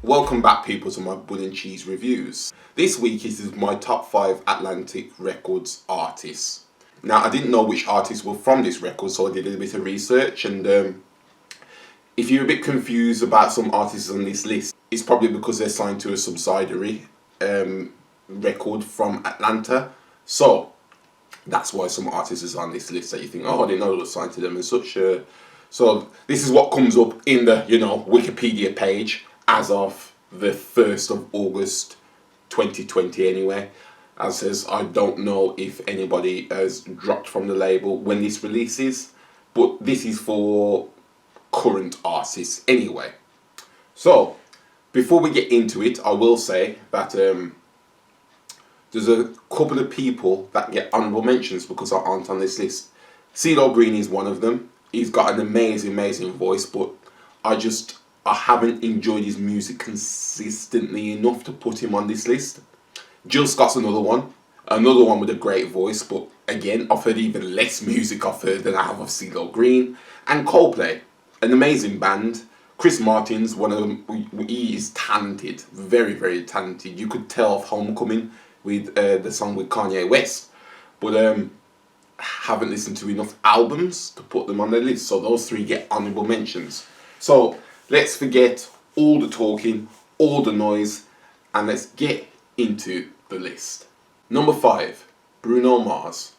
Welcome back people to my Bun and Cheese reviews. This week is my top 5 Atlantic Records artists. Now I didn't know which artists were from this record, so I did a bit of research, and if you're a bit confused about some artists on this list, it's probably because they're signed to a subsidiary record from Atlanta. So that's why some artists are on this list that you think, oh, I didn't know it was signed to them and such. So this is what comes up in the Wikipedia page as of the 1st of August 2020 anyway. As says, I don't know if anybody has dropped from the label when this releases, but this is for current artists anyway. So before we get into it, I will say that there's a couple of people that get honourable mentions because I aren't on this list. CeeLo Green is one of them. He's got an amazing voice, but I haven't enjoyed his music consistently enough to put him on this list. Jill Scott's another one with a great voice, but again, I've heard even less music off her than I have of CeeLo Green. And Coldplay, an amazing band. Chris Martin's one of them. He is talented, very talented. You could tell off Homecoming with the song with Kanye West, but haven't listened to enough albums to put them on the list, so those three get honourable mentions. So let's forget all the talking, all the noise, and let's get into the list. Number 5, Bruno Mars.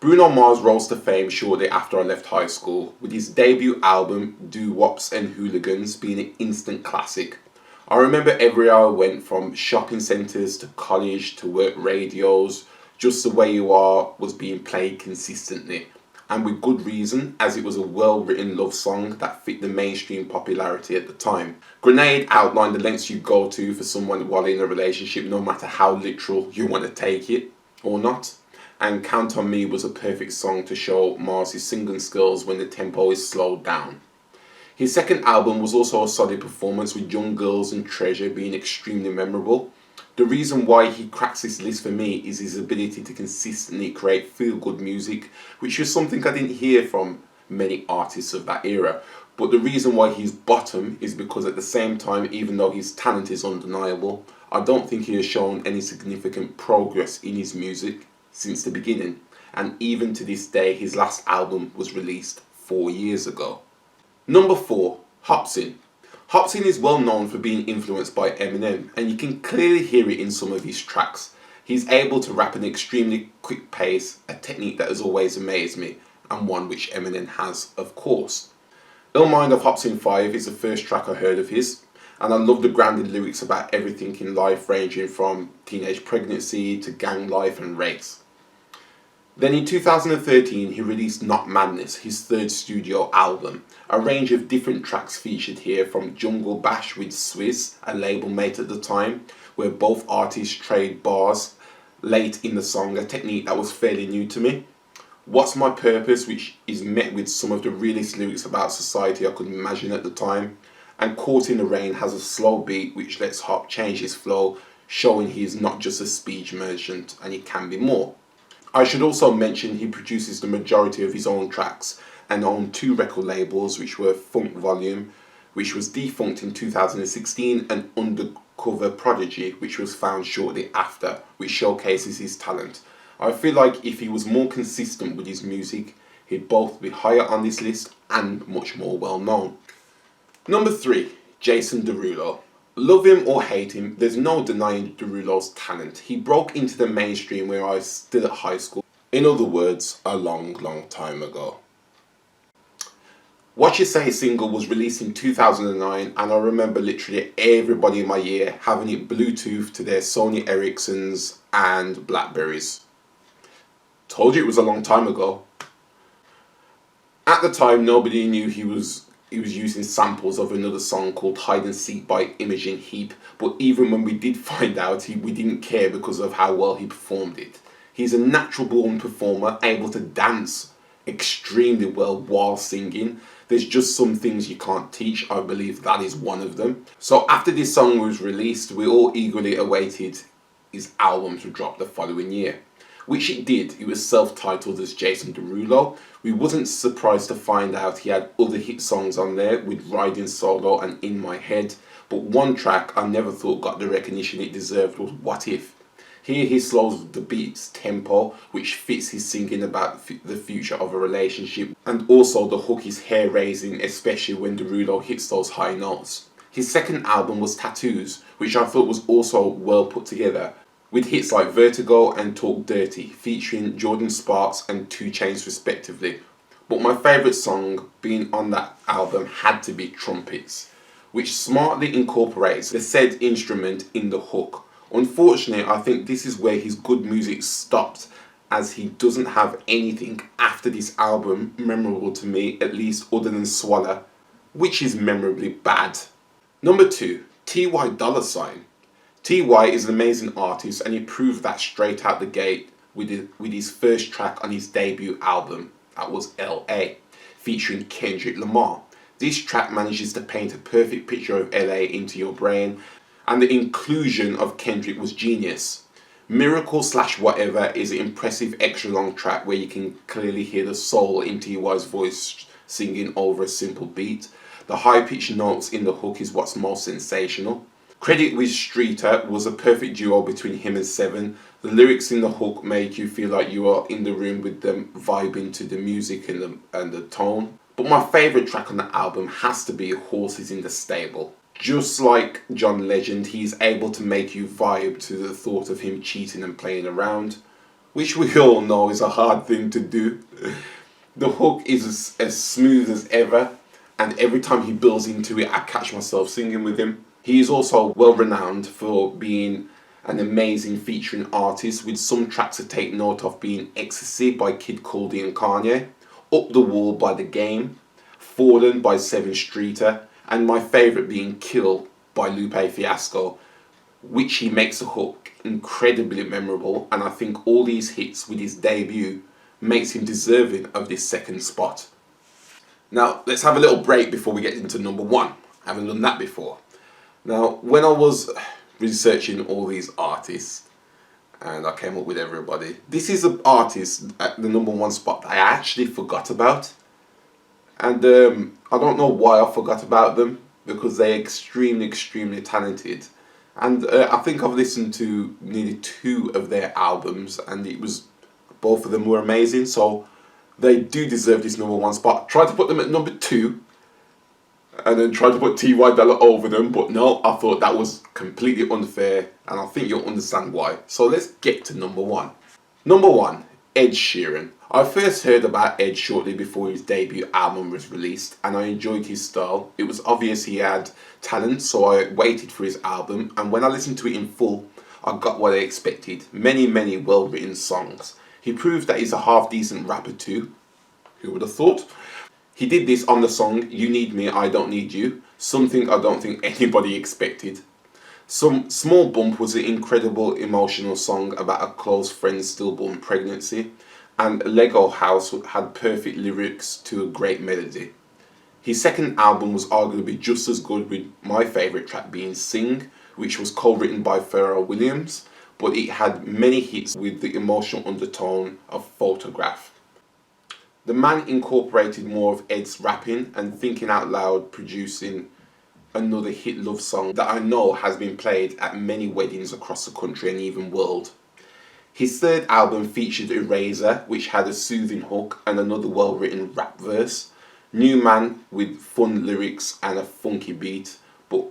Bruno Mars rose to fame shortly after I left high school, with his debut album Doo-Wops and Hooligans being an instant classic. I remember everywhere I went, from shopping centres to college to work radios, Just the Way You Are was being played consistently, and with good reason, as it was a well-written love song that fit the mainstream popularity at the time. Grenade outlined the lengths you go to for someone while in a relationship, no matter how literal you want to take it or not. And Count on Me was a perfect song to show Mars' singing skills when the tempo is slowed down. His second album was also a solid performance, with Young Girls and Treasure being extremely memorable. The reason why he cracks this list for me is his ability to consistently create feel-good music, which was something I didn't hear from many artists of that era. But the reason why he's bottom is because at the same time, even though his talent is undeniable, I don't think he has shown any significant progress in his music since the beginning. And even to this day, his last album was released 4 years ago. Number 4, Hopsin. Hopsin is well known for being influenced by Eminem, and you can clearly hear it in some of his tracks. He's able to rap at an extremely quick pace, a technique that has always amazed me, and one which Eminem has, of course. Ill Mind of Hopsin 5 is the first track I heard of his, and I love the grounded lyrics about everything in life, ranging from teenage pregnancy to gang life and race. Then in 2013 he released Not Madness, his third studio album. A range of different tracks featured here, from Jungle Bash with Swizz, a label mate at the time, where both artists trade bars late in the song, a technique that was fairly new to me. What's My Purpose, which is met with some of the realest lyrics about society I could imagine at the time. And Caught in the Rain has a slow beat which lets Hop change his flow, showing he is not just a speech merchant and he can be more. I should also mention he produces the majority of his own tracks and owned 2 record labels, which were Funk Volume, which was defunct in 2016, and Undercover Prodigy, which was found shortly after, which showcases his talent. I feel like if he was more consistent with his music, he'd both be higher on this list and much more well known. Number 3, Jason Derulo. Love him or hate him, there's no denying Derulo's talent. He broke into the mainstream where I was still at high school. In other words, a long time ago. What You Say single was released in 2009, and I remember literally everybody in my year having it Bluetooth to their Sony Ericssons and Blackberries. Told you it was a long time ago. At the time, nobody knew he was using samples of another song called Hide and Seek by Imogen Heap, but even when we did find out, we didn't care because of how well he performed it. He's a natural born performer, able to dance extremely well while singing. There's just some things you can't teach. I believe that is one of them. So after this song was released, we all eagerly awaited his album to drop the following year. which it did. It was self-titled as Jason Derulo. We wasn't surprised to find out he had other hit songs on there with Riding Solo and In My Head, but one track I never thought got the recognition it deserved was What If. Here he slows the beat's tempo, which fits his singing about the future of a relationship, and also the hook is hair-raising, especially when Derulo hits those high notes. His second album was Tattoos, which I thought was also well put together, with hits like Vertigo and Talk Dirty, featuring Jordan Sparks and 2 Chainz respectively. But my favourite song being on that album had to be Trumpets, which smartly incorporates the said instrument in the hook. Unfortunately, I think this is where his good music stopped, as he doesn't have anything after this album memorable to me, at least other than Swallow, which is memorably bad. Number 2, T.Y. Dolla $ign. T.Y. is an amazing artist, and he proved that straight out the gate with his first track on his debut album, that was L.A., featuring Kendrick Lamar. This track manages to paint a perfect picture of LA into your brain, and the inclusion of Kendrick was genius. Miracle / Whatever is an impressive extra long track where you can clearly hear the soul in T.Y.'s voice singing over a simple beat. The high pitched notes in the hook is what's most sensational. Credit with Streeter was a perfect duo between him and Seven. The lyrics in the hook make you feel like you are in the room with them, vibing to the music and the tone. But my favourite track on the album has to be Horses in the Stable. Just like John Legend, he's able to make you vibe to the thought of him cheating and playing around, which we all know is a hard thing to do. The hook is as smooth as ever, and every time he builds into it, I catch myself singing with him. He is also well renowned for being an amazing featuring artist, with some tracks to take note of being Ecstasy by Kid Cudi and Kanye, Up the Wall by The Game, Fallen by Seven Streeter, and my favourite being Kill by Lupe Fiasco, which he makes the hook incredibly memorable, and I think all these hits with his debut makes him deserving of this second spot. Now let's have a little break before we get into number 1. I haven't done that before. Now when I was researching all these artists and I came up with everybody, this is an artist at the number 1 spot that I actually forgot about. And I don't know why I forgot about them, because they're extremely talented. And I think I've listened to nearly 2 of their albums, and both of them were amazing. So they do deserve this number 1 spot. Tried to put them at number 2, and then tried to put T.Y. Dolla over them, but no, I thought that was completely unfair, and I think you'll understand why. So let's get to number 1. Number 1, Ed Sheeran. I first heard about Ed shortly before his debut album was released, and I enjoyed his style. It was obvious he had talent, so I waited for his album, and when I listened to it in full, I got what I expected. Many well-written songs. He proved that he's a half-decent rapper too. Who would have thought? He did this on the song You Need Me, I Don't Need You, something I don't think anybody expected. Some Small Bump was an incredible emotional song about a close friend's stillborn pregnancy, and Lego House had perfect lyrics to a great melody. His second album was arguably just as good, with my favourite track being Sing, which was co-written by Pharrell Williams, but it had many hits with the emotional undertone of Photograph. The man incorporated more of Ed's rapping and thinking out loud, producing another hit love song that I know has been played at many weddings across the country and even world. His third album featured Eraser, which had a soothing hook and another well-written rap verse. New Man with fun lyrics and a funky beat, but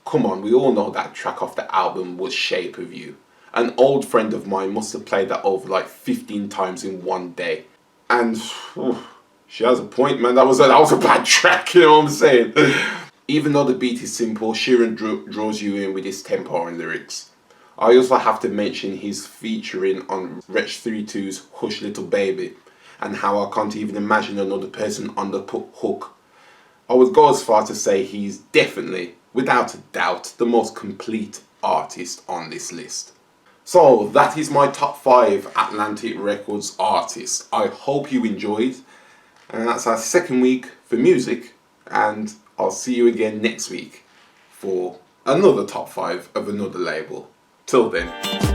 come on, we all know that track off the album was Shape of You. An old friend of mine must have played that over like 15 times in one day. And she has a point, man. That was a bad track, you know what I'm saying? Even though the beat is simple, Sheeran draws you in with his tempo and lyrics. I also have to mention his featuring on Wretch 32's Hush Little Baby, and how I can't even imagine another person on the hook. I would go as far to say he's definitely, without a doubt, the most complete artist on this list. So that is my top 5 Atlantic Records artists. I hope you enjoyed, and that's our second week for music, and I'll see you again next week for another top 5 of another label. Till then.